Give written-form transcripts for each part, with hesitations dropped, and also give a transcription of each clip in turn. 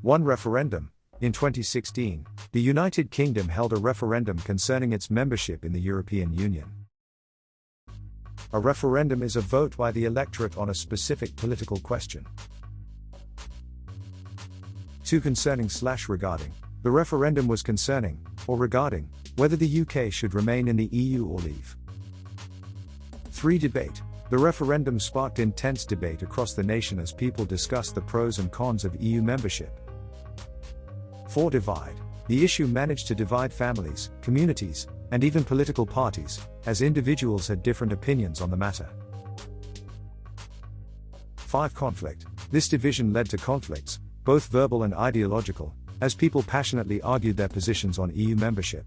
1. Referendum. In 2016, the United Kingdom held a referendum concerning its membership in the European Union. A referendum is a vote by the electorate on a specific political question. 2. Concerning/regarding. The referendum was concerning, or regarding, whether the UK should remain in the EU or leave. 3. Debate. The referendum sparked intense debate across the nation as people discussed the pros and cons of EU membership. 4. Divide. The issue managed to divide families, communities, and even political parties, as individuals had different opinions on the matter. 5. Conflict. This division led to conflicts, both verbal and ideological, as people passionately argued their positions on EU membership.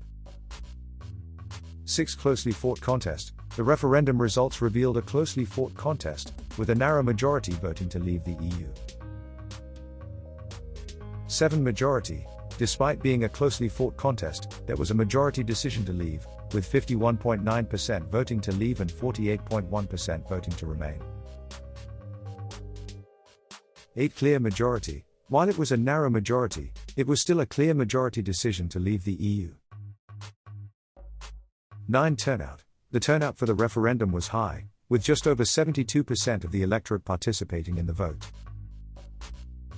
6. Closely fought contest. The referendum results revealed a closely fought contest, with a narrow majority voting to leave the EU. 7. Majority. Despite being a closely fought contest, there was a majority decision to leave, with 51.9% voting to leave and 48.1% voting to remain. 8. Clear majority. While it was a narrow majority, it was still a clear majority decision to leave the EU. 9. Turnout. The turnout for the referendum was high, with just over 72% of the electorate participating in the vote.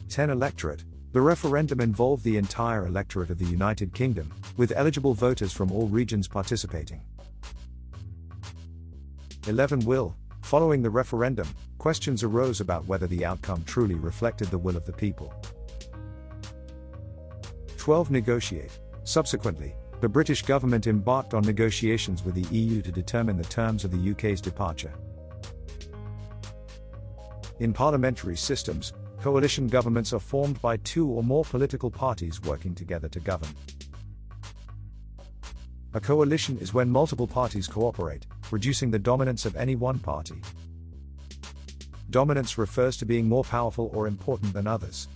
10. Electorate. The referendum involved the entire electorate of the United Kingdom, with eligible voters from all regions participating. 11. Will. Following the referendum, questions arose about whether the outcome truly reflected the will of the people. 12. Negotiate. Subsequently, the British government embarked on negotiations with the EU to determine the terms of the UK's departure. In parliamentary systems, coalition governments are formed by two or more political parties working together to govern. A coalition is when multiple parties cooperate, reducing the dominance of any one party. Dominance refers to being more powerful or important than others.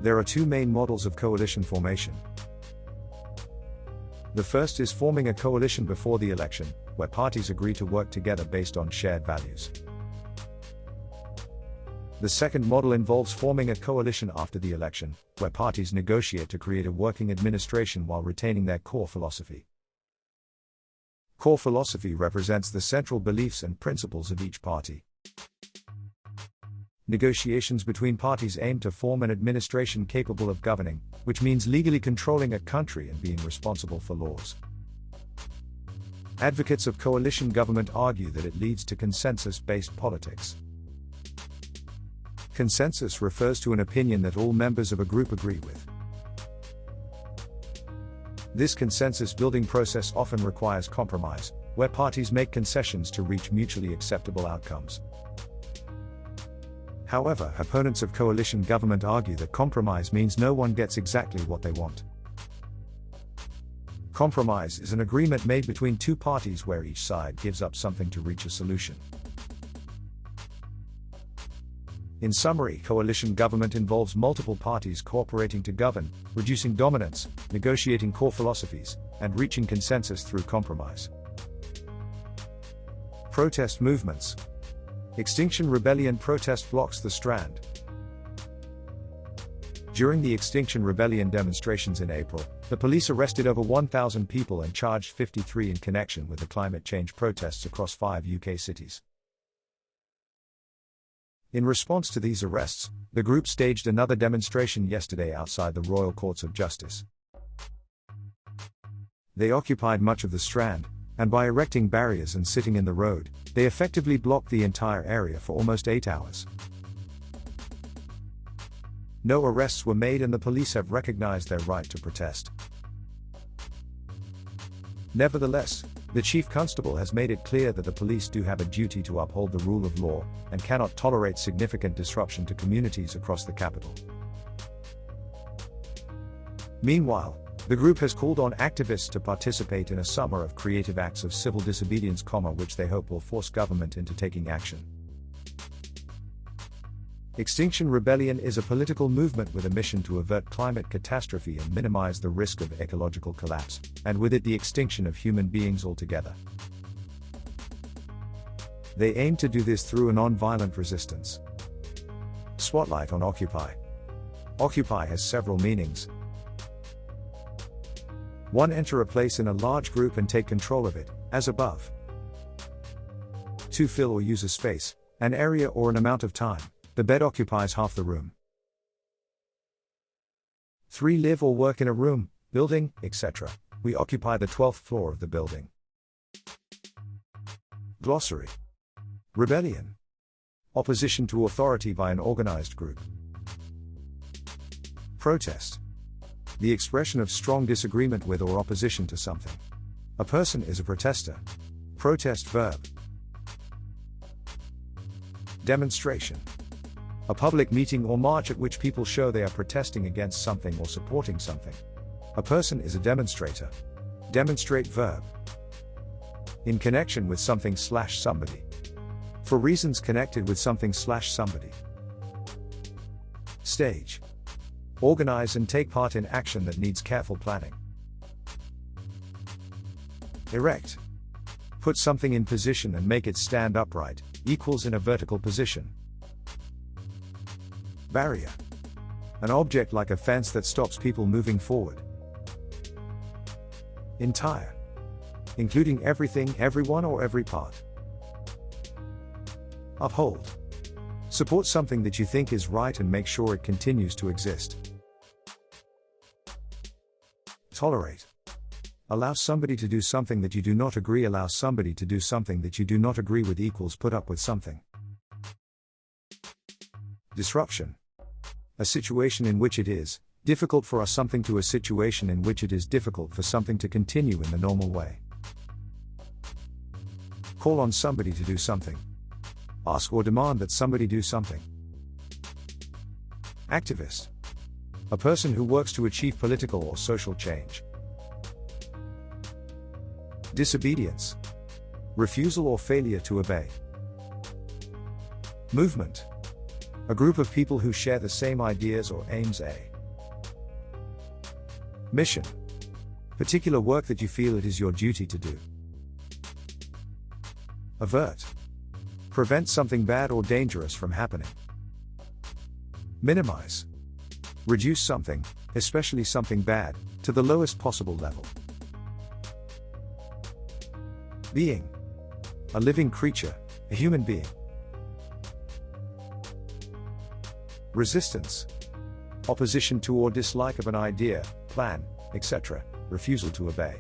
There are two main models of coalition formation. The first is forming a coalition before the election, where parties agree to work together based on shared values. The second model involves forming a coalition after the election, where parties negotiate to create a working administration while retaining their core philosophy. Core philosophy represents the central beliefs and principles of each party. Negotiations between parties aim to form an administration capable of governing, which means legally controlling a country and being responsible for laws. Advocates of coalition government argue that it leads to consensus-based politics. Consensus refers to an opinion that all members of a group agree with. This consensus-building process often requires compromise, where parties make concessions to reach mutually acceptable outcomes. However, opponents of coalition government argue that compromise means no one gets exactly what they want. Compromise is an agreement made between two parties where each side gives up something to reach a solution. In summary, coalition government involves multiple parties cooperating to govern, reducing dominance, negotiating core philosophies, and reaching consensus through compromise. Protest movements. Extinction Rebellion protest blocks the Strand. During the Extinction Rebellion demonstrations in April, the police arrested over 1,000 people and charged 53 in connection with the climate change protests across 5 UK cities. In response to these arrests, the group staged another demonstration yesterday outside the Royal Courts of Justice. They occupied much of the Strand, and by erecting barriers and sitting in the road, they effectively blocked the entire area for almost 8 hours. No arrests were made and the police have recognized their right to protest. Nevertheless, the Chief Constable has made it clear that the police do have a duty to uphold the rule of law, and cannot tolerate significant disruption to communities across the capital. Meanwhile, the group has called on activists to participate in a summer of creative acts of civil disobedience, which they hope will force government into taking action. Extinction Rebellion is a political movement with a mission to avert climate catastrophe and minimize the risk of ecological collapse, and with it the extinction of human beings altogether. They aim to do this through a non-violent resistance. Spotlight on Occupy. Occupy has several meanings. 1. Enter a place in a large group and take control of it, as above. 2. Fill or use a space, an area or an amount of time. The bed occupies half the room. 3. Live or work in a room, building, etc. We occupy the 12th floor of the building. Glossary. Rebellion. Opposition to authority by an organized group. Protest. The expression of strong disagreement with or opposition to something. A person is a protester. Protest verb. Demonstration. A public meeting or march at which people show they are protesting against something or supporting something. A person is a demonstrator. Demonstrate verb. In connection with something/somebody. For reasons connected with something/somebody. Stage. Organize and take part in action that needs careful planning. Erect. Put something in position and make it stand upright, equals in a vertical position. Barrier. An object like a fence that stops people moving forward. Entire. Including everything, everyone, or every part. Uphold. Support something that you think is right and make sure it continues to exist. Tolerate. Allow somebody to do something that you do not agree. Allow somebody to do something that you do not agree with equals put up with something. Disruption. A situation in which it is difficult for us something to a situation in which it is difficult for something to continue in the normal way. Call on somebody to do something. Ask or demand that somebody do something. Activist. A person who works to achieve political or social change. Disobedience. Refusal or failure to obey. Movement. A group of people who share the same ideas or aims. Mission. Particular work that you feel it is your duty to do. Avert. Prevent something bad or dangerous from happening. Minimize. Reduce something, especially something bad, to the lowest possible level. Being. A living creature, a human being. Resistance. Opposition to or dislike of an idea, plan, etc., refusal to obey.